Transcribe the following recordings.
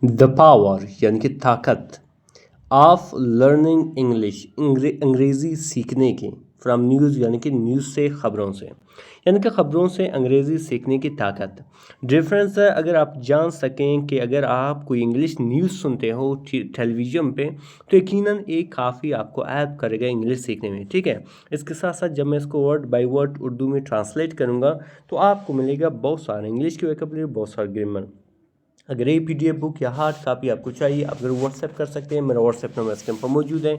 The power यानी कि ताकत ऑफ लर्निंग इंग्लिश अंग्रेज़ी सीखने की फ्रॉम न्यूज़ यानी कि न्यूज़ से ख़बरों से यानी कि ख़बरों से अंग्रेज़ी सीखने की ताकत। डिफरेंस है अगर आप जान सकें कि अगर आप कोई इंग्लिश न्यूज़ सुनते हो टेलीविज़न पे तो यकीनन एक काफ़ी आपको हेल्प करेगा इंग्लिश सीखने में। ठीक है, इसके साथ साथ जब मैं इसको वर्ड बाय वर्ड उर्दू में ट्रांसलेट करूँगा तो आपको मिलेगा बहुत सारा इंग्लिश की वोकैबुलरी, बहुत सारा ग्रामर। अगर ये पीडीएफ बुक या हार्ड कापी आपको चाहिए आप अगर व्हाट्सएप कर सकते हैं, मेरा व्हाट्सएप नंबर स्क्रीन पर मौजूद है।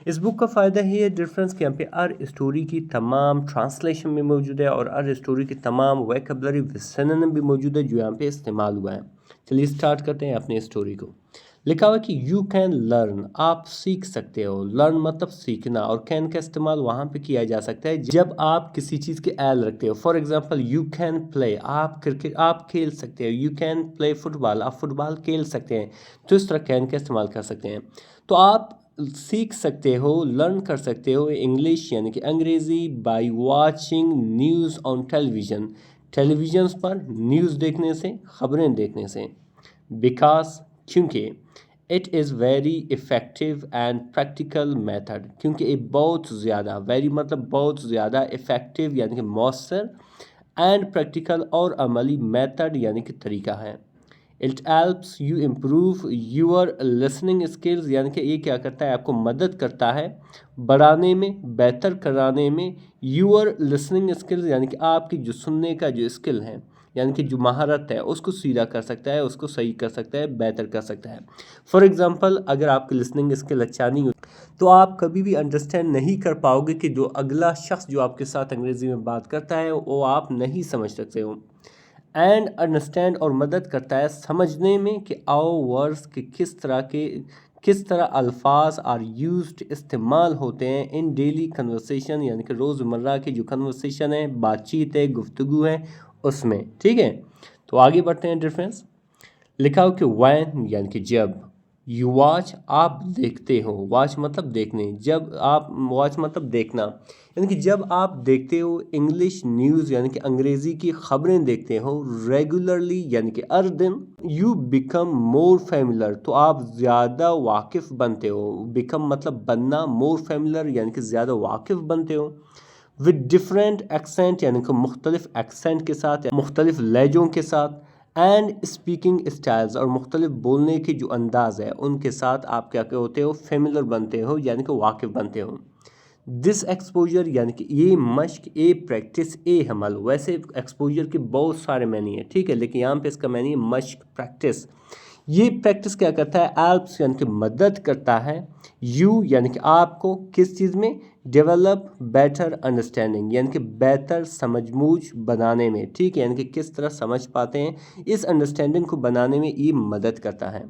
इस बुक का फ़ायदा ये है डिफरेंस कि यहाँ पे हर स्टोरी की तमाम ट्रांसलेशन भी मौजूद है और हर स्टोरी की तमाम वोकैबुलरी सिनोनिम भी मौजूद है जो यहाँ पे इस्तेमाल हुआ है। चलिए स्टार्ट करते हैं अपनी स्टोरी को। लिखा हुआ है कि यू कैन लर्न, आप सीख सकते हो। लर्न मतलब सीखना, और कैन का इस्तेमाल वहाँ पे किया जा सकता है जब आप किसी चीज़ के एल रखते हो। For example you can play, आप क्रिकेट आप खेल सकते हो। यू कैन प्ले फुटबॉल, आप फुटबॉल खेल सकते हैं। तो इस तरह कैन का इस्तेमाल कर सकते हैं। तो आप सीख सकते हो, लर्न कर सकते हो इंग्लिश यानी कि अंग्रेज़ी by watching news on television, television पर न्यूज़ देखने से, ख़बरें देखने से। बिकॉज, क्योंकि it is very effective and practical method, क्योंकि ये बहुत ज़्यादा, वेरी मतलब बहुत ज़्यादा इफ़ेक्टिव यानी कि मौसर, एंड प्रैक्टिकल और अमली मेथड यानी कि तरीका है। It helps you improve you're listening skills, यानी कि ये क्या करता है, आपको मदद करता है बढ़ाने में, बेहतर कराने में यूर लिसनिंग स्किल्स, यानी कि आपकी जो सुनने का जो स्किल है, यानी कि जो महारत है उसको सीधा कर सकता है, उसको सही कर सकता है, बेहतर कर सकता है। फॉर एग्जांपल अगर आपकी लिसनिंग स्किल अच्छा नहीं हो तो आप कभी भी अंडरस्टैंड नहीं कर पाओगे कि जो अगला शख्स जो आपके साथ अंग्रेज़ी में बात करता है वो आप नहीं समझ सकते हो। एंड अंडरस्टैंड और मदद करता है समझने में कि आओ वर्ड्स के किस तरह अल्फाज आर यूज्ड, इस्तेमाल होते हैं इन डेली कन्वर्सेशन, यानी कि रोज़मर्रा की जो कन्वर्सेशन है, बातचीत है, गुफ्तगू है उसमें। ठीक है, तो आगे बढ़ते हैं। डिफरेंस लिखा हो कि वैन यानी कि जब, यू वॉच आप देखते हो, वॉच मतलब देखने, जब आप वॉच मतलब देखना, यानी कि जब आप देखते हो इंग्लिश न्यूज़ यानी कि अंग्रेज़ी की ख़बरें देखते हो रेगुलरली यानी कि हर दिन, यू बिकम मोर फेमिलर, तो आप ज़्यादा वाकिफ़ बनते हो। बिकम मतलब बनना, मोर फेमिलर यानी कि ज़्यादा वाकिफ़ बनते हो विद डिफरेंट एक्सेंट, यानी कि मुख्तलिफ एक्सेंट के साथ, मुख्तलिफ लहजों के साथ, एंड स्पीकिंग स्टाइल्स, और मुख्तलिफ बोलने के जो अंदाज़ है उनके साथ आप क्या होते हो, फेमिलर बनते हो यानी कि वाकिफ़ बनते हो। दिस एक्सपोजर यानी कि ये मश्क, ए प्रैक्टिस, ए हमल। वैसे एक्सपोजर के बहुत सारे मैनी है, ठीक है, लेकिन यहाँ पे इसका मैनी है मश्क, प्रैक्टिस। ये प्रैक्टिस क्या करता है, एल्प्स यानी कि मदद करता है, यू यानी कि आपको किस चीज़ में, डेवलप बेटर अंडरस्टैंडिंग, यानी कि बेहतर समझबूझ बनाने में। ठीक है, यानी कि किस तरह समझ पाते हैं, इस अंडरस्टैंडिंग को बनाने में ये मदद करता है।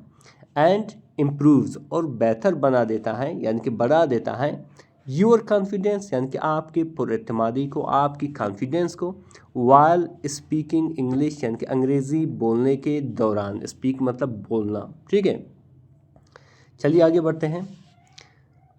एंड इम्प्रूव्स, और बेहतर बना देता है यानी कि बढ़ा देता है योर कॉन्फिडेंस, यानी कि आपकी पुरएतमादी को, आपकी कॉन्फिडेंस को, वाइल स्पीकिंग इंग्लिश यानी कि अंग्रेज़ी बोलने के दौरान। स्पीक मतलब बोलना। ठीक है, चलिए आगे बढ़ते हैं।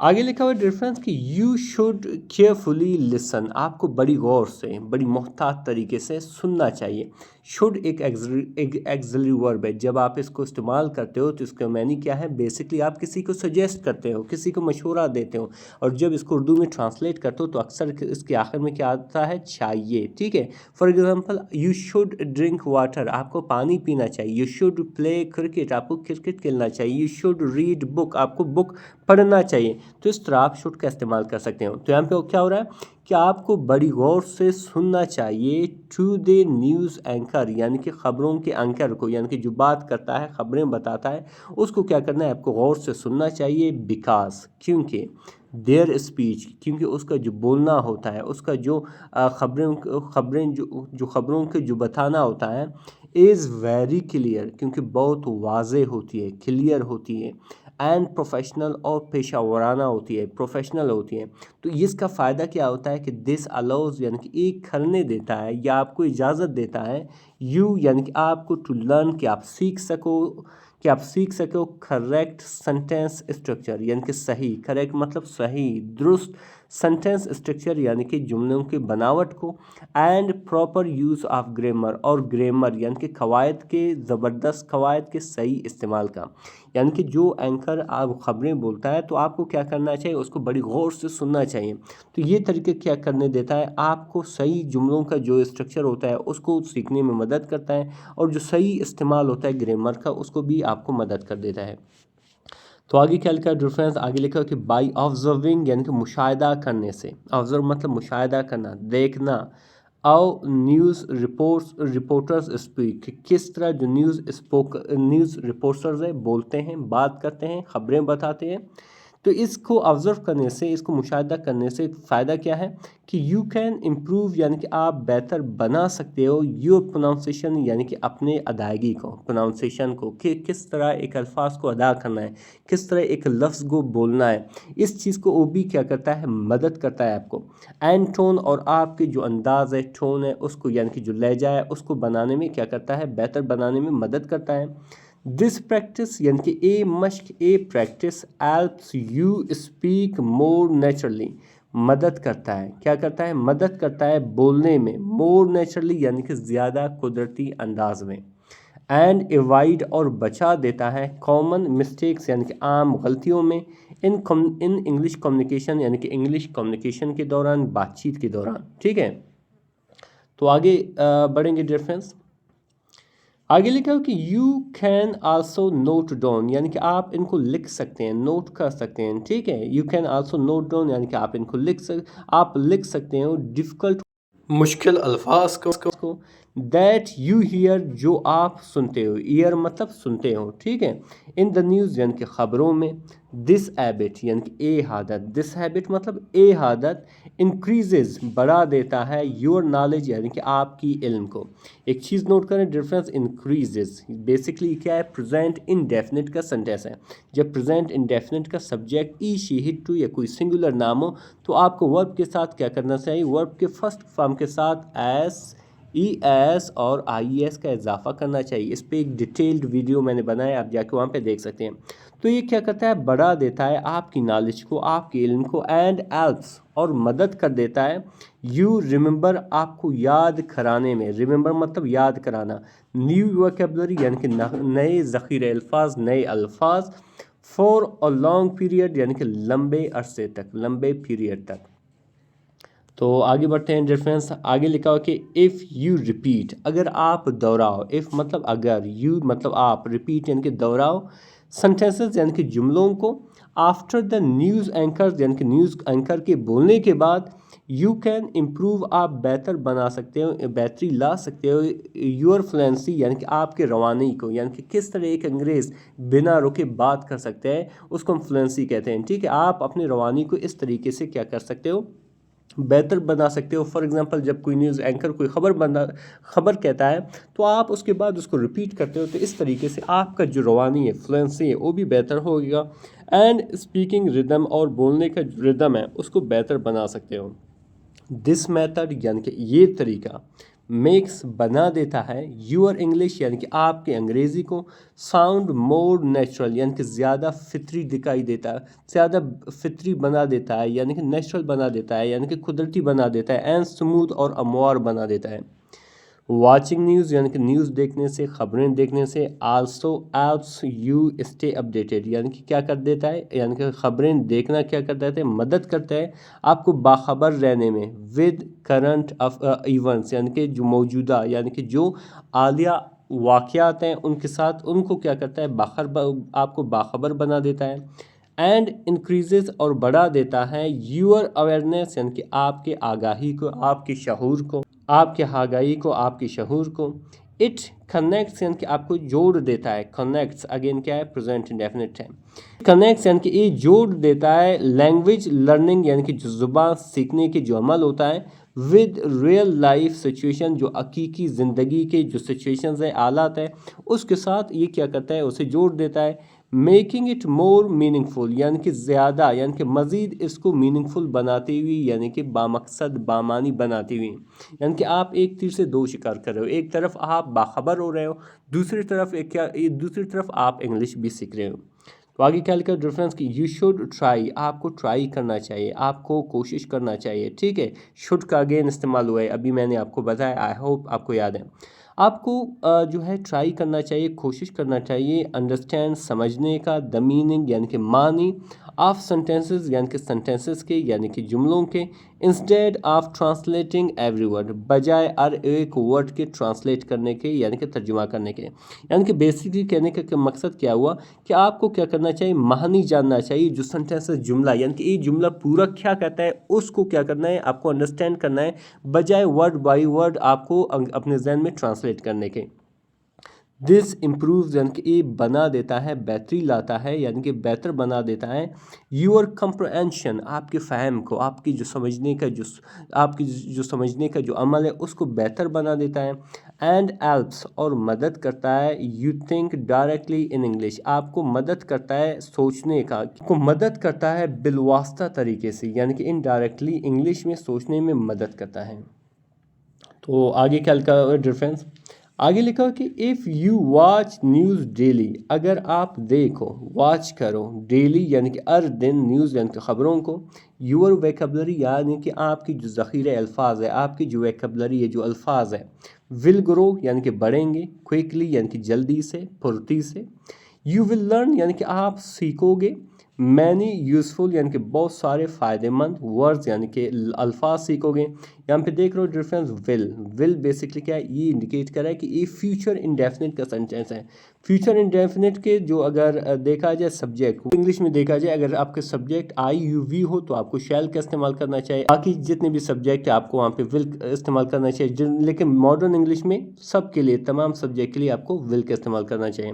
आगे लिखा हुआ डिफरेंस कि यू शुड केयरफुली लिसन, आपको बड़ी गौर से, बड़ी मोहतात तरीके से सुनना चाहिए। शुड एक एक्सिलरी वर्ब है, जब आप इसको इस्तेमाल करते हो तो इसका मैनी क्या है, बेसिकली आप किसी को सजेस्ट करते हो, किसी को मशवरा देते हो, और जब इसको उर्दू में ट्रांसलेट करते हो तो अक्सर इसके आखिर में क्या आता है, चाहिए। ठीक है, for example you should drink water, आपको पानी पीना चाहिए। यू शुड प्ले क्रिकेट, आपको क्रिकेट खेलना चाहिए। यू शुड रीड बुक, आपको बुक पढ़ना चाहिए। तो इस तरह आप शुड का इस्तेमाल कर सकते हो। तो यहाँ पे क्या हो रहा है कि आपको बड़ी गौर से सुनना चाहिए टू द न्यूज़ एंकर, यानी कि ख़बरों के एंकर को, यानी कि जो बात करता है, ख़बरें बताता है, उसको क्या करना है, आपको गौर से सुनना चाहिए। बिकॉज, क्योंकि, देयर स्पीच, क्योंकि उसका जो बोलना होता है, उसका जो खबरें जो ख़बरों के जो बताना होता है, इज़ वेरी क्लियर, क्योंकि बहुत वाज़े होती है, क्लियर होती है, एंड प्रोफेशनल, और पेशा वराना होती है, प्रोफेशनल होती है। तो इसका फ़ायदा क्या होता है कि दिस अलाउज, यानी कि एक करने देता है या आपको इजाज़त देता है, यू यानी कि आपको, टू लर्न, कि आप सीख सको करेक्ट सेंटेंस स्ट्रक्चर, यानी कि सही, करेक्ट मतलब सही, दुरुस्त सेंटेंस स्ट्रक्चर यानी कि जुमलों की बनावट को, and proper use of grammar, और ग्रामर यानी कि कवायद के ज़बरदस्त कवायद के सही इस्तेमाल का। यानी कि जो एंकर आप ख़बरें बोलता है तो आपको क्या करना चाहिए, उसको बड़ी गौर से सुनना चाहिए। तो ये तरीके क्या करने देता है, आपको सही जुमलों का जो स्ट्रक्चर होता है उसको सीखने में मदद करता है, और जो सही इस्तेमाल होता है ग्रामर का उसको भी आपको मदद कर देता है। तो आगे क्या लिखा है डिफरेंस, आगे लिखा है कि बाई ऑब्जर्विंग यानी कि मुशाहिदा करने से, ऑब्जर्व मतलब मुशाहिदा करना, देखना, और न्यूज़ रिपोर्टर्स स्पीक, किस तरह जो न्यूज़ रिपोर्टर्स है बोलते हैं, बात करते हैं, खबरें बताते हैं। तो इसको ऑब्ज़र्व करने से, इसको मुशाहिदा करने से फ़ायदा क्या है कि यू कैन इम्प्रूव यानी कि आप बेहतर बना सकते हो योर प्रोनाउंसिएशन यानी कि अपने अदायगी को, प्रोनाउंसिएशन को, कि किस तरह एक अल्फाज को अदा करना है, किस तरह एक लफ्ज़ को बोलना है। इस चीज़ को वो भी क्या करता है, मदद करता है आपको। एंड टोन, और आपके जो अंदाज़ है, टोन है, उसको यानी कि जो लहजा है उसको बनाने में क्या करता है, बेहतर बनाने में मदद करता है। दिस प्रैक्टिस यानी कि ए मश्क, a practice helps you speak more naturally, मदद करता है, क्या करता है, मदद करता है बोलने में, मोर नेचुरली यानी कि ज़्यादा कुदरती अंदाज में। एंड एवॉइड, और बचा देता है, कॉमन मिस्टेक्स यानी कि आम गलतियों में, इन इंग्लिश कम्युनिकेशन यानी कि इंग्लिश कम्युनिकेशन के दौरान, बातचीत के दौरान। ठीक है, तो आगे बढ़ेंगे डिफरेंस। आगे लिखा हो कि you can also note down, यानी कि आप इनको लिख सकते हैं, नोट कर सकते हैं। ठीक है, you can also note down यानी कि आप इनको आप लिख सकते हो डिफ़िकल्ट, मुश्किल अल्फाज को दैट यू हियर, जो आप सुनते हो, ईयर मतलब सुनते हो। ठीक है, इन द न्यूज़ यानी कि ख़बरों में, दिस हैबिट यानी कि ए आदत, दिस हैबिट मतलब ए आदत, इंक्रीजेज बढ़ा देता है, योर नॉलेज यानी कि आपकी इल्म को। एक चीज़ नोट करें डिफरेंस, इंक्रीजेज बेसिकली क्या है, प्रेजेंट इंडेफिनिट का सेंटेंस है। जब प्रेजेंट इंडेफिनिट का सब्जेक्ट ई शी हिट टू या कोई सिंगुलर नाम हो तो आपको वर्ब के साथ क्या करना चाहिए, वर्ब के फर्स्ट फॉर्म के साथ एस, ई एस और आई एस का इजाफा करना चाहिए। इस पर एक डिटेल्ड वीडियो मैंने बनाया, आप जाके वहाँ पे देख सकते हैं। तो ये क्या करता है, बढ़ा देता है आपकी नॉलेज को, आपके इल्म को, एंड एल्प्स, और मदद कर देता है, यू रिमेंबर, आपको याद कराने में, रिमेंबर मतलब याद कराना, न्यू वोकेबलरी यानी कि नए ज़ख़ीरे अल्फाज, नए अल्फाज, फॉर अ लॉन्ग पीरियड यानी कि लंबे अरसे तक, लंबे पीरियड तक। तो आगे बढ़ते हैं डिफरेंस, आगे लिखा हो कि इफ़ यू रिपीट, अगर आप दोहराओ, इफ़ मतलब अगर, यू मतलब आप, रिपीट यानी कि दोहराओ, सेंटेंसेस यानी कि जुमलों को, आफ्टर द न्यूज़ एंकर यानी कि न्यूज़ एंकर के बोलने के बाद, यू कैन इम्प्रूव, आप बेहतर बना सकते हो, बेहतरी ला सकते हो, योर फ्लुएंसी यानी कि आपके रवानी को, यानी कि किस तरह एक अंग्रेज़ बिना रुके बात कर सकते हैं उसको हम फ्लुएंसी कहते हैं। ठीक है, आप अपनी रवानी को इस तरीके से क्या कर सकते हो, बेहतर बना सकते हो। फॉर एग्जांपल जब कोई न्यूज़ एंकर कोई खबर कहता है तो आप उसके बाद उसको रिपीट करते हो, तो इस तरीके से आपका जो रवानी है, फ्लुएंसी है, वो भी बेहतर होगा। एंड स्पीकिंग रिदम, और बोलने का जो रिदम है उसको बेहतर बना सकते हो। दिस मेथड यानी कि ये तरीका, मेक्स बना देता है, यूअर इंग्लिश यानी कि आपके अंग्रेज़ी को, साउंड मोर नेचुरल यानी कि ज़्यादा फितरी दिखाई देता है, ज़्यादा फितरी बना देता है, यानी कि नेचुरल बना देता है, यानी कि कुदरती बना देता है, एंड स्मूथ और अमवार बना देता है। वाचिंग न्यूज़ यानी कि न्यूज़ देखने से, ख़बरें देखने से, also Alps you stay updated, यानी कि क्या कर देता है, यानी कि ख़बरें देखना क्या कर देता है, मदद करता है आपको बाखबर रहने में, विद करंट इवेंट्स यानी कि जो मौजूदा यानी कि जो हालिया वाक़यात हैं उनके साथ, उनको क्या करता है, आपको बाखबर बना देता है। एंड इंक्रीजेज, और बढ़ा देता है, यूअर अवेयरनेस यानी कि आपके आगाही को, आपके शहूर को, आपके आगाही को, आपके शहूर को। इट कनेक्ट्स यानी कि आपको जोड़ देता है, कनेक्ट्स अगेन क्या है, प्रेजेंट इंडेफिनिट है। कनेक्ट्स यानी कि ये जोड़ देता है, लैंग्वेज लर्निंग यानी कि जो ज़ुबान सीखने के जो अमल होता है, विद रियल लाइफ सिचुएशन, जो हकीकी ज़िंदगी के जो सिचुएशंस है, हालात है, उसके साथ ये क्या करता है, उसे जोड़ देता है। मेकिंग इट मोर मीनिंगफुल यानी कि ज़्यादा, यानी कि मज़ीद इसको मीनिंगफुल बनाते हुए, यानी कि बामकसद बामानी बनाते हुए, यानी कि आप एक तीर से दो शिकार कर रहे हो, एक तरफ आप बाखबर हो रहे हो, दूसरी तरफ आप इंग्लिश भी सीख रहे हो। तो आगे क्या लिखा डिफरेंस कि यू शुड ट्राई, आपको ट्राई करना चाहिए, आपको कोशिश करना चाहिए, ठीक है। शुड का अगेन इस्तेमाल हुआ है, अभी मैंने आपको बताया, आई होप आपको याद है। आपको जो है ट्राई करना चाहिए, कोशिश करना चाहिए अंडरस्टैंड समझने का, द मीनिंग यानी कि मानी, ऑफ सेंटेंसेस यानी कि सेंटेंसेस के यानी कि जुमलों के, instead of translating every word, बजाय हर एक वर्ड के ट्रांसलेट करने के यानी कि तर्जुमा करने के। यानी कि बेसिकली कहने का मकसद क्या हुआ कि आपको क्या करना चाहिए, मानी जानना चाहिए, जो सेंटेंसेस जुमला यानी कि ये जुमला पूरा क्या कहता है उसको क्या करना है, आपको अंडरस्टैंड करना है, बजाय वर्ड बाय वर्ड आपको अपने जहन में ट्रांसलेट करने के। दिस इम्प्रूव यानी कि ये बना देता है, बेहतरी लाता है यानी कि बेहतर बना देता है, यूर कंप्रहेंशन, आपके फ़हम को, आपकी जो समझने का जो आपकी जो समझने का जो अमल है उसको बेहतर बना देता है। एंड हेल्प्स, और मदद करता है, you think directly in English, आपको मदद करता है सोचने का, को मदद करता है बिलवास्ता तरीके से यानी कि इनडायरेक्टली इंग्लिश में सोचने में मदद करता है। तो आगे क्या लिखा है डिफरेंस, आगे लिखा कि if you watch news daily, अगर आप देखो, वॉच करो, डेली यानी कि हर दिन, न्यूज़ यानी कि ख़बरों को, यूर वेकबलरी यानी कि आपकी जो ज़ख़ीरे अल्फाज है, आपकी जो वेकबलरी है, जो अल्फाज है, विल ग्रो यानी कि बढ़ेंगे, क्विकली यानी कि जल्दी से, फुर्ती से, यू विल लर्न यानी कि आप सीखोगे, मैनी यूज़फुल यानी कि बहुत सारे फ़ायदेमंद, वर्ड्स यानी कि अल्फाज सीखोगे। यहाँ पे देख रहे हो डिफरेंस, विल बेसिकली क्या है, ये इंडिकेट कर रहा है कि ये फ्यूचर इंडेफिनिट का सेंटेंस है। फ्यूचर इंडेफिनिट के जो अगर देखा जाए सब्जेक्ट, इंग्लिश में देखा जाए, अगर आपके सब्जेक्ट आई यू वी हो तो आपको शैल का इस्तेमाल करना चाहिए, बाकी जितने भी सब्जेक्ट है आपको वहाँ पे विल इस्तेमाल करना चाहिए, लेकिन मॉडर्न इंग्लिश में सबके लिए, तमाम सब्जेक्ट के लिए आपको विल का इस्तेमाल करना चाहिए।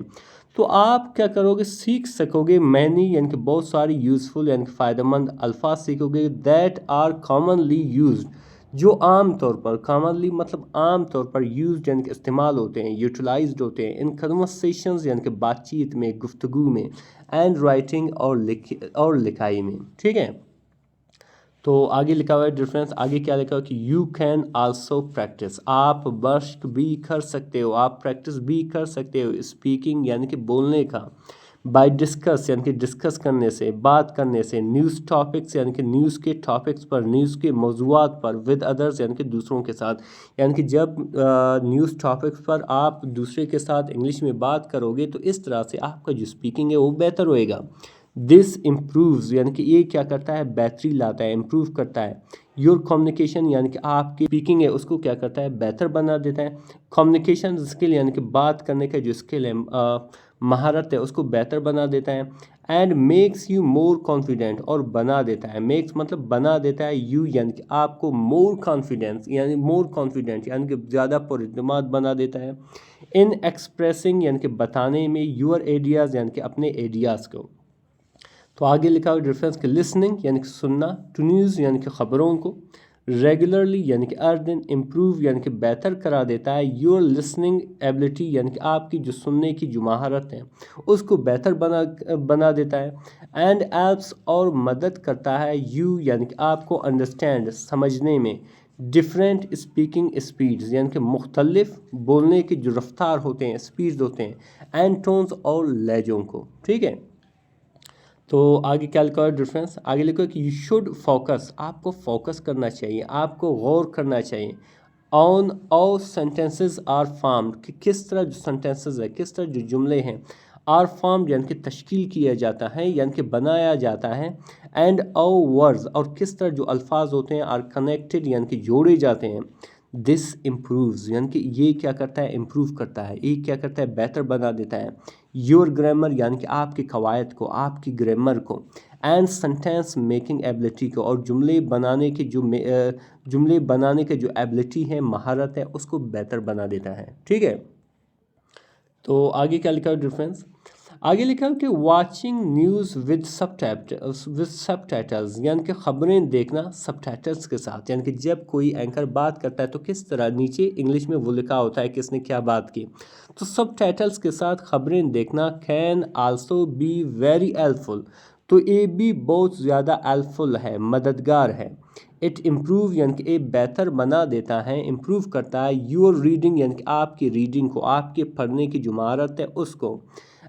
तो आप क्या करोगे, सीख सकोगे मैनी यानी कि बहुत सारी यूज़फुल यानी कि फ़ायदेमंद अल्फाज सीखोगे, दैट आर कॉमनली यूज्ड, जो आम तौर पर, कॉमनली मतलब आम तौर पर, यूज्ड यानी कि इस्तेमाल होते हैं, यूटिलाइज्ड होते हैं, इन कन्वर्सेशंस यानी कि बातचीत में, गुफ्तगू में, एंड राइटिंग और लिखाई में, ठीक है। तो आगे लिखा हुआ है डिफरेंस, आगे क्या लिखा हुआ कि यू कैन आल्सो प्रैक्टिस, आप मश्क भी कर सकते हो, आप प्रैक्टिस भी कर सकते हो, स्पीकिंग यानी कि बोलने का, बाय डिस्कस यानी कि डिस्कस करने से, बात करने से, न्यूज़ टॉपिक्स यानी कि न्यूज़ के टॉपिक्स पर, न्यूज़ के मौज़ूआत पर, विद अदर्स यानी कि दूसरों के साथ, यानी कि जब न्यूज़ टॉपिक्स पर आप दूसरे के साथ इंग्लिश में बात करोगे तो इस तरह से आपका जो स्पीकिंग है वो बेहतर होएगा। दिस इम्प्रूव्स यानी कि ये क्या करता है, बेहतरी लाता है, इम्प्रूव करता है। योर कम्युनिकेशन यानी कि आपकी स्पीकिंग है उसको क्या करता है, बेहतर बना देता है। कम्युनिकेशन स्किल यानी कि बात करने का जो स्किल है, महारत है, उसको बेहतर बना देता है। And makes you more confident, और बना देता है, मेक्स मतलब बना देता है, यू यानी कि आपको मोर कॉन्फिडेंस यानी मोर कॉन्फिडेंट यानी कि ज़्यादा पुरइत्माद बना देता है। इन एक्सप्रेसिंग यानी कि बताने में, यूर आइडियाज़ यानी कि अपने आइडियाज़ को। तो आगे लिखा हुआ डिफरेंस के लिसनिंग यानी कि सुनना, टू न्यूज़ यानी कि ख़बरों को, रेगुलरली यानी कि हर दिन, इम्प्रूव यानी कि बेहतर करा देता है, योर लिसनिंग एबिलिटी यानी कि आपकी जो सुनने की जो महारत है उसको बेहतर बना देता है। एंड एल्प्स, और मदद करता है, यू यानी कि आपको अंडरस्टैंड समझने में, डिफरेंट स्पीकिंग स्पीड्स यानी कि मुख्तलिफ बोलने की जो रफ्तार होते हैं, स्पीड्स होते हैं, एंड टोन्स और लहजों को, ठीक है। तो आगे क्या लिखा है डिफरेंस, आगे लिखा है कि यू शुड फोकस, आपको फोकस करना चाहिए, आपको गौर करना चाहिए, on all sentences are formed, कि किस तरह जो सेंटेंसेस है, किस तरह जो जुमले हैं, आर फॉर्म्ड यानी कि तश्कील किया जाता है यानी कि बनाया जाता है, एंड ओ वर्ड्स, और किस तरह जो अल्फाज होते हैं, आर कनेक्टेड यानी कि जोड़े जाते हैं। दिस इम्प्रूव्स यानी कि ये क्या करता है, इम्प्रूव करता है, ये क्या करता है, बेहतर बना देता है। योर ग्रामर यानी कि आपकी कवायद को, आपकी ग्रामर को, एंड सेंटेंस मेकिंग एबिलिटी को, और जुमले बनाने की जुमले बनाने के जो एबिलिटी है, महारत है, उसको बेहतर बना देता है, ठीक है। तो आगे क्या लिखा है डिफरेंस, आगे लिखा है कि वाचिंग न्यूज़ विद सबटाइटल्स यानी कि ख़बरें देखना सबटाइटल्स के साथ, यानी कि जब कोई एंकर बात करता है तो किस तरह नीचे इंग्लिश में वो लिखा होता है किसने क्या बात की, तो सबटाइटल्स के साथ ख़बरें देखना can also be very helpful, तो ये भी बहुत ज़्यादा हेल्पफुल है, मददगार है। इट इम्प्रूव यानी कि ये बेहतर बना देता है, इम्प्रूव करता है, योर रीडिंग यानी कि आपकी रीडिंग को, आपके पढ़ने की जो महारत है उसको,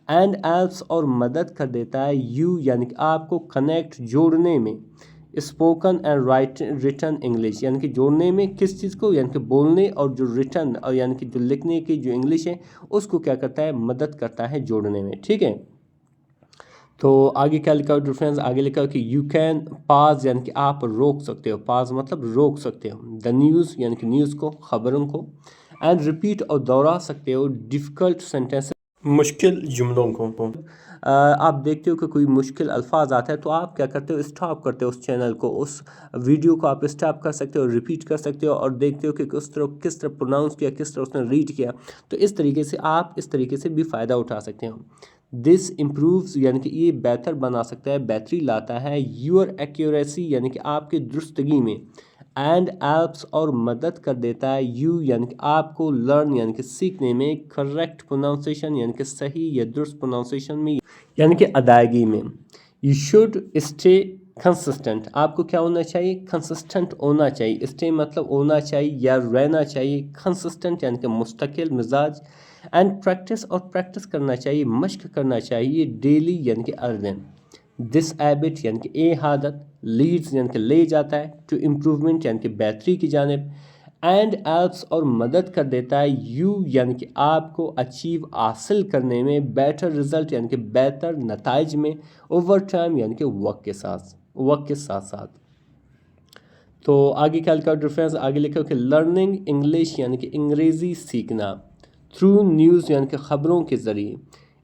اینڈ ایلپس اور مدد کر دیتا ہے یو یعنی کہ آپ کو کنیکٹ جوڑنے میں اسپوکن اینڈ ریٹن انگلش یعنی کہ جوڑنے میں کس چیز کو یعنی کہ بولنے اور جو ریٹن اور یعنی کہ جو لکھنے کی جو انگلش ہے اس کو کیا کرتا ہے مدد کرتا ہے جوڑنے میں. ٹھیک ہے. تو آگے کیا لکھا ہو ڈفرینس آگے لکھا ہو کہ یو کین پاز یعنی کہ آپ روک سکتے ہو. پاز مطلب روک سکتے ہو. دا نیوز یعنی کہ نیوز کو خبروں کو. اینڈ ریپیٹ اور دوہرا سکتے ہو ڈیفیکلٹ سینٹینس مشکل جملوں کو. آپ دیکھتے ہو کہ کوئی مشکل الفاظ آتا ہے تو آپ کیا کرتے ہو اسٹاپ کرتے ہو اس چینل کو اس ویڈیو کو آپ اسٹاپ کر سکتے ہو ریپیٹ کر سکتے ہو اور دیکھتے ہو کہ کس طرح پروناؤنس کیا کس طرح اس نے ریڈ کیا. تو اس طریقے سے آپ اس طریقے سے بھی فائدہ اٹھا سکتے ہو. دس امپرووز یعنی کہ یہ بہتر بنا سکتا ہے بہتری لاتا ہے یور ایکیوریسی یعنی کہ آپ کی درستگی میں. اینڈ ایلپس اور مدد کر دیتا ہے یو یعنی کہ آپ کو لرن یعنی کہ سیکھنے میں کریکٹ پروناؤنسیشن یعنی کہ صحیح یا درست پروناؤنسیشن میں یعنی کہ ادائیگی میں. یو شوڈ اسٹے کنسسٹنٹ آپ کو کیا ہونا چاہیے کنسسٹنٹ ہونا چاہیے. اسٹے مطلب ہونا چاہیے یا رہنا چاہیے. کنسسٹنٹ یعنی کہ مستقل مزاج. اینڈ پریکٹس اور پریکٹس کرنا چاہیے مشق کرنا چاہیے ڈیلی یعنی کہ ہر دن. دس ہیبٹ یعنی کہ یہ عادت لیڈز یعنی کہ لے جاتا ہے ٹو امپروومنٹ یعنی کہ بہتری کی جانب. اینڈ ایلپس اور مدد کر دیتا ہے یو یعنی کہ آپ کو اچیو حاصل کرنے میں بیٹر رزلٹ یعنی کہ بہتر نتائج میں اوور ٹائم یعنی کہ وقت کے ساتھ ساتھ. تو آگے کیا لکھا ڈفرینس آگے لکھا کہ لرننگ انگلش یعنی کہ انگریزی سیکھنا تھرو نیوز یعنی کہ خبروں کے ذریعے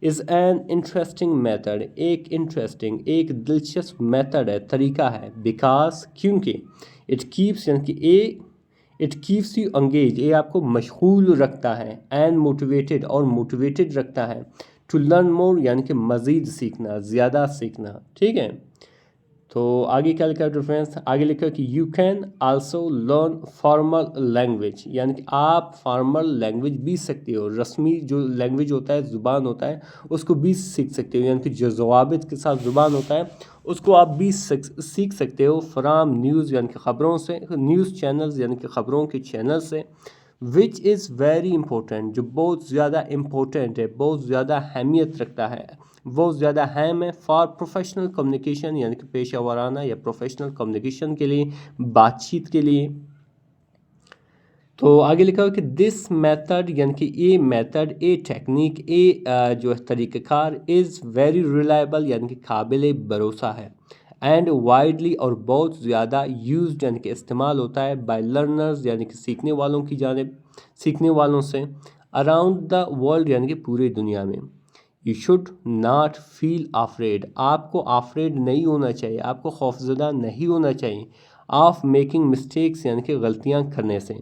از این انٹرسٹنگ میتھڈ ایک دلچسپ میتھڈ ہے طریقہ ہے. بیکاز کیونکہ اٹ کیپس یعنی کہ اٹ کیپس یو انگیج یہ آپ کو مشغول رکھتا ہے. اینڈ موٹیویٹڈ رکھتا ہے ٹو لرن مور یعنی کہ مزید سیکھنا زیادہ سیکھنا. ٹھیک ہے. تو آگے کیا لکھا ہے ڈفرینس آگے لکھا کہ you can also learn formal language یعنی کہ آپ فارمل لینگویج بھی سیکھتے ہو. رسمی جو لینگویج ہوتا ہے زبان ہوتا ہے اس کو بھی سیکھ سکتے ہو یعنی کہ جو ضوابط کے ساتھ زبان ہوتا ہے اس کو آپ بھی سیکھ سکتے ہو فرام نیوز یعنی کہ خبروں سے نیوز چینلز یعنی کہ خبروں کے چینل سے. وچ از ویری امپورٹنٹ جو بہت زیادہ امپورٹنٹ ہے بہت زیادہ اہمیت رکھتا ہے بہت زیادہ اہم ہے فار پروفیشنل کمیونیکیشن یعنی کہ پیشہ ورانہ یا پروفیشنل کمیونیکیشن کے لیے بات چیت کے لیے. تو آگے لکھا ہو کہ دس میتھڈ یعنی کہ یہ میتھڈ یہ ٹیکنیک یہ جو طریقہ کار از ویری ریلائبل یعنی کہ قابل بھروسہ ہے. اینڈ وائڈلی اور بہت زیادہ یوزڈ یعنی کہ استعمال ہوتا ہے بائی لرنرز یعنی کہ سیکھنے والوں سے اراؤنڈ دا ورلڈ یعنی کہ پوری دنیا میں. یو شوڈ ناٹ فیل آفریڈ آپ کو آفریڈ نہیں ہونا چاہیے آپ کو خوفزدہ نہیں ہونا چاہیے آف میکنگ مسٹیکس یعنی کہ غلطیاں کرنے سے.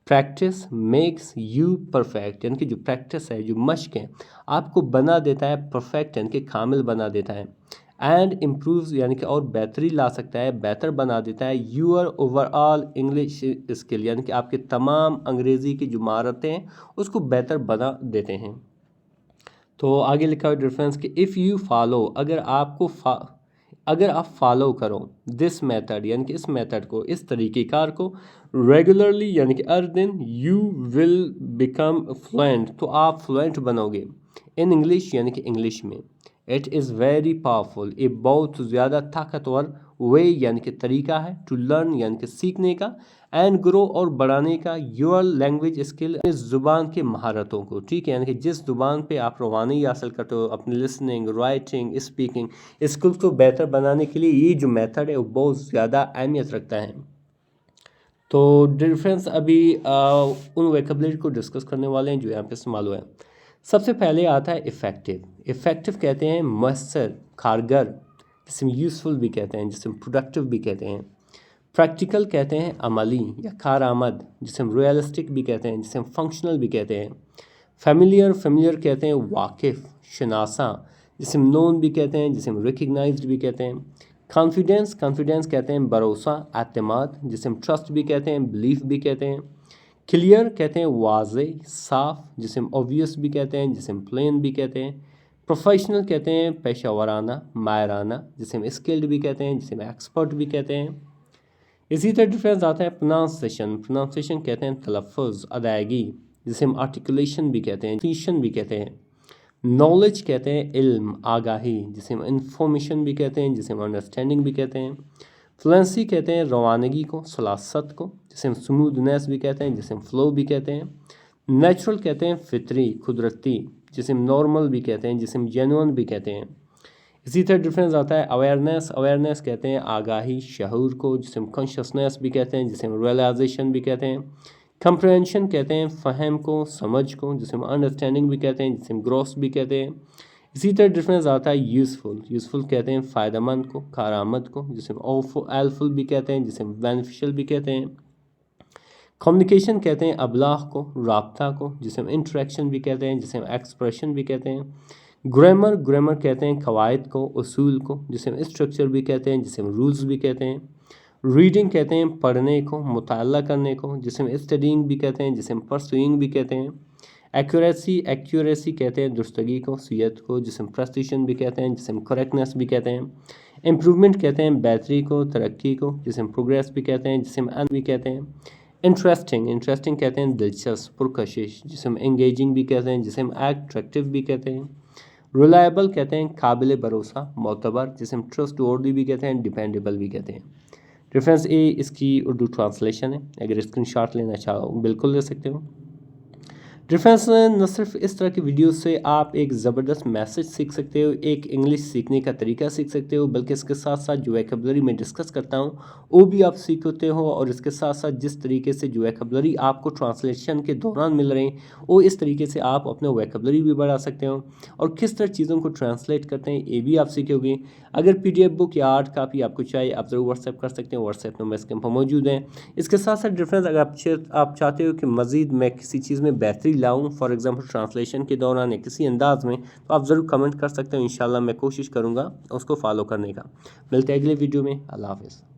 پریکٹس میکس یو پرفیکٹ یعنی کہ جو پریکٹس ہے جو مشق ہے آپ کو بنا دیتا ہے پرفیکٹ یعنی کہ کامل بنا دیتا ہے. اینڈ امپرووز یعنی کہ اور بہتری لا سکتا ہے بہتر بنا دیتا ہے your over all English skill یعنی کہ آپ کے تمام انگریزی کی جو مہارتیں ہیں اس کو بہتر بنا دیتے ہیں. تو آگے لکھا ہوا ڈفرینس کہ اف یو فالو اگر آپ فالو کرو دس میتھڈ یعنی کہ اس میتھڈ کو اس طریقہ کار کو ریگولرلی یعنی کہ ہر دن یو ول بیکم فلوئنٹ تو آپ فلوئنٹ بنو گے ان انگلش یعنی کہ انگلش میں. اٹ از ویری پاورفل یہ بہت زیادہ طاقتور وے یعنی کہ طریقہ ہے ٹو لرن یعنی کہ سیکھنے کا اینڈ گرو اور بڑھانے کا یور لینگویج اسکل اس زبان کے مہارتوں کو. ٹھیک ہے. یعنی کہ جس زبان پہ آپ روانی حاصل کرتے ہو اپنی لسننگ رائٹنگ اسپیکنگ اسکلس کو بہتر بنانے کے لیے یہ جو میتھڈ ہے وہ بہت زیادہ اہمیت رکھتا ہے. تو ڈفرینس ابھی ان ویکیبلری کو ڈسکس کرنے والے ہیں جو یہاں پہ استعمال ہوئے ہیں. سب سے پہلے آتا ہے افیکٹو کہتے ہیں مؤثر کارگر جسے یوزفل بھی کہتے ہیں جسے پروڈکٹیو بھی کہتے ہیں. پریکٹیکل کہتے ہیں عملی یا کارآمد جسے ہم ریئلسٹک بھی کہتے ہیں جسے ہم فنکشنل بھی کہتے ہیں. فیملیئر کہتے ہیں واقف شناسا جسے ہم نون بھی کہتے ہیں جسے ہم ریکگنائزڈ بھی کہتے ہیں. کانفیڈینس کہتے ہیں بھروسہ اعتماد جسے ہم ٹرسٹ بھی کہتے ہیں بلیف بھی کہتے ہیں. کلیئر کہتے ہیں واضح صاف جسے ہم اوبویس بھی کہتے ہیں جسے ہم پلین بھی کہتے ہیں. پروفیشنل کہتے ہیں پیشہ ورانہ ماہرانہ جسے ہم اسکلڈ بھی کہتے ہیں جسے ہم ایکسپرٹ بھی کہتے ہیں. اسی طرح ڈفرینس آتا ہے پروناؤنسیشن کہتے ہیں تلفظ ادائیگی جسے ہم آرٹیکولیشن بھی کہتے ہیں بھی کہتے ہیں. नॉलेज कहते हैं इल्म, आगाही, जिसे हम इंफॉर्मेशन भी कहते हैं, जिसे हम अंडरस्टैंडिंग भी कहते हैं। फ्लुएंसी कहते हैं रवानगी को, सलासत को, जिसे हम स्मूथनेस भी कहते हैं, जिसे हम फ्लो भी कहते हैं। नेचुरल कहते हैं फितरी, कुदरती, जिसे हम नॉर्मल भी कहते हैं, जिसे हम जेन्युइन भी कहते हैं। इसी तरह डिफरेंस आता है अवेयरनेस। अवेयरनेस कहते हैं आगाही, शऊर को, जिसे हम कॉन्शियसनेस भी कहते हैं, जिसे हम रियलाइजेशन भी कहते हैं। कंप्रहेंशन कहते हैं फ़हम को, समझ को, जिसे हम अंडरस्टैंडिंग भी कहते हैं, जिसे हम ग्रॉस भी कहते हैं। इसी तरह डिफरेंस आता है यूज़फुल। यूज़फुल कहते हैं फ़ायदेमंद को, कारआमद को, जिसे हम हेल्पफुल भी कहते हैं, जिसे हम बेनिफिशियल भी कहते हैं। कम्युनिकेशन कहते हैं अबलाग को, राब्ता को, जिसे हम इंटरेक्शन भी कहते हैं, जिसे हम एक्सप्रेशन भी कहते हैं। ग्रामर, ग्रामर कहते हैं कवायद को, उसूल को, जिसे हम स्ट्रक्चर भी कहते हैं, जिसे हम रूल्स भी कहते हैं। रीडिंग कहते हैं पढ़ने को, मुताला करने को, जिसे हम स्टडिंग भी कहते हैं, जिसे हम परसुइंग भी कहते हैं। एक्यूरेसी, एक्यूरेसी कहते हैं दुरुस्तगी को, सियत को, जिसे हम प्रेसिशन भी कहते हैं, जिसे हम करेक्टनेस भी कहते हैं। इम्प्रूवमेंट कहते हैं बेहतरी को, तरक्की को, जिसे हम प्रोग्रेस भी कहते हैं, जिसे हम एन भी कहते हैं। इंटरेस्टिंग, इंटरेस्टिंग कहते हैं दिलचस्प, पुरकशिश, जिसे हम एंगेजिंग भी कहते हैं, जिसे हम एट्रैक्टिव भी कहते हैं। रिलायबल कहते हैं काबिल भरोसा, मोतबर, जिसे हम ट्रस्ट वर्दी भी कहते हैं, डिपेंडेबल भी कहते हैं। रेफरेंस ए इसकी उर्दू ट्रांसलेशन है, अगर स्क्रीनशॉट लेना चाहो बिल्कुल ले सकते हो। रेफरेंस न सिर्फ इस तरह की वीडियो से आप एक ज़बरदस्त मैसेज सीख सकते हो, एक इंग्लिश सीखने का तरीका सीख सकते हो, बल्कि इसके साथ साथ जो वोकैबुलरी मैं डिस्कस करता हूँ वो भी आप सीखते हो, और इसके साथ साथ जिस तरीके से जो वोकैबुलरी आपको ट्रांसलेशन के दौरान मिल रहे हैं वो इस तरीके से आप अपना वोकैबुलरी भी बढ़ा सकते हो, और किस तरह चीज़ों को ट्रांसलेट करते हैं ये भी आप सीखोगे। अगर PDF बुक या आर्ट कापी आपको चाहिए आप ज़रूर व्हाट्सएप कर सकते हैं, व्हाट्सएप नंबर इसके पर मौजूद है। इसके साथ साथ डिफरेंस अगर आप चाहते हो कि मज़ीद मैं किसी चीज़ में बेहतरी लाऊं, फॉर एग्जांपल ट्रांसलेशन के दौरान या किसी अंदाज में, तो आप ज़रूर कमेंट कर सकते हो। इंशाल्लाह मैं कोशिश करूँगा उसको फॉलो करने का। मिलते हैं अगले वीडियो में। अल्लाह हाफ़िज़।